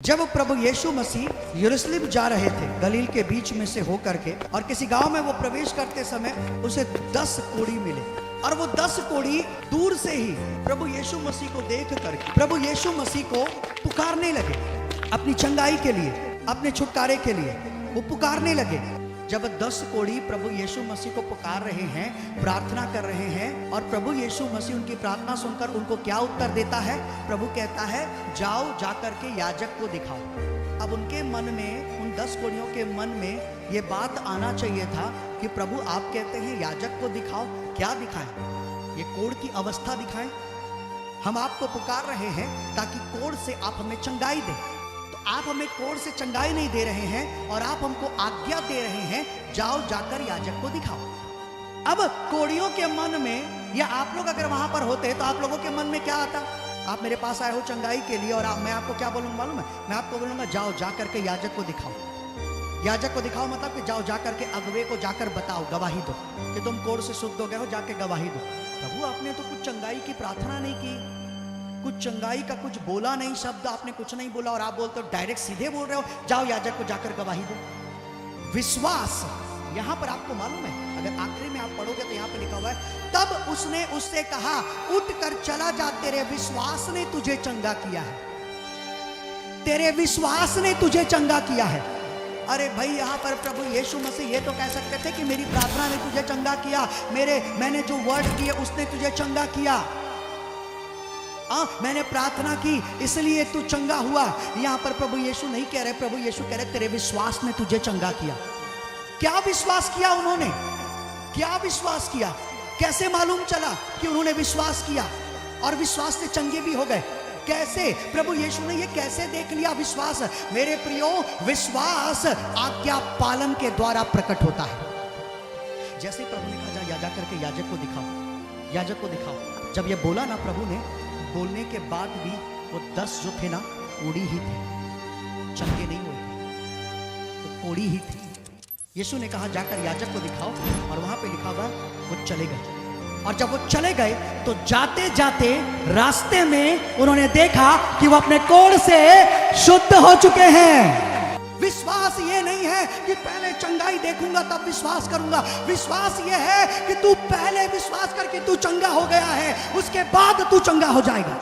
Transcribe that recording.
जब प्रभु यीशु मसीह यरूशलेम जा रहे थे गलील के बीच में से होकर के, और किसी गांव में वो प्रवेश करते समय उसे 10 कोढ़ी मिले, और वो 10 कोढ़ी दूर से ही प्रभु यीशु मसीह को देख करके प्रभु यीशु मसीह को पुकारने लगे अपनी चंगाई के लिए, अपने छुटकारे के लिए वो पुकारने लगे। जब 10 कोढ़ी प्रभु यीशु मसीह को पुकार रहे हैं, प्रार्थना कर रहे हैं, और प्रभु यीशु मसीह उनकी प्रार्थना सुनकर उनको क्या उत्तर देता है? प्रभु कहता है, जाओ जाकर के याजक को दिखाओ। अब उनके मन में, उन 10 कोढ़ियों के मन में ये बात आना चाहिए था कि प्रभु आप कहते हैं याजक को दिखाओ, क्या दिखाएं? ये कोढ़ की अवस्था दिखाएं? हम आपको पुकार रहे हैं ताकि कोढ़ से आप हमें चंगाई दें, आप हमें कोढ़ से चंगाई नहीं दे रहे हैं और आप हमको आज्ञा दे रहे हैं जाओ जाकर याजक को दिखाओ। अब कोढ़ियों के मन में, या आप लोग अगर वहां पर होते तो आप लोगों के मन में क्या आता? आप मेरे पास आए हो चंगाई के लिए, और मैं आपको क्या बोलूंगा मालूम है? मैं आपको बोलूंगा जाओ जाकर के याजक को दिखाओ। याजक को दिखाओ मतलब कि जाओ जाकर के अगुवे को जाकर बताओ, गवाही दो कि तुम कोढ़ से शुद्ध हो गए हो, जाके गवाही दो। प्रभु आपने तो कुछ चंगाई की प्रार्थना नहीं की, कुछ चंगाई का कुछ बोला नहीं, शब्द आपने कुछ नहीं बोला, और आप बोलते हो डायरेक्ट सीधे बोल रहे हो जाओ याजक को जाकर गवाही दो। विश्वास यहां पर आपको मालूम है, अगर आखिरी में आप पढ़ोगे तो यहां पर लिखा हुआ है, तब उसने उससे कहा उठ कर चला जा, तेरे विश्वास ने तुझे चंगा किया है, तेरे विश्वास ने तुझे चंगा किया है। अरे भाई, यहां पर प्रभु यीशु मसीह ये तो कह सकते थे कि मेरी प्रार्थना ने तुझे चंगा किया, मैंने जो वर्ड किए उसने तुझे चंगा किया, मैंने प्रार्थना की इसलिए तू चंगा हुआ। यहां पर प्रभु यीशु नहीं कह रहे, प्रभु यीशु कह रहे तेरे विश्वास ने तुझे चंगा किया। क्या विश्वास किया उन्होंने? क्या विश्वास किया? कैसे मालूम चला कि उन्होंने विश्वास किया और विश्वास से चंगे भी हो गए? कैसे? प्रभु यीशु ने ये कैसे देख लिया विश्वास? मेरे प्रियो, विश्वास आज्ञा पालन के द्वारा प्रकट होता है। जैसे प्रभु ने कहा जा करके याजक को दिखाओ, याजक को दिखाओ, जब ये बोला ना प्रभु ने, बोलने के बाद भी वो 10 जो थे ना, कोढ़ी ही थे, चंगे नहीं हुए थे, वो कोढ़ी ही थे। यीशु ने कहा जाकर याजक को दिखाओ, और वहां पे लिखा हुआ वो चले गए। और जब वो चले गए तो जाते जाते रास्ते में उन्होंने देखा कि वो अपने कोढ़ से शुद्ध हो चुके हैं। विश्वास ये नहीं है कि पहले चंगाई देखूंगा तब विश्वास करूंगा। विश्वास ये है कि तू पहले विश्वास करके तू चंगा हो गया है, उसके बाद तू चंगा हो जाएगा।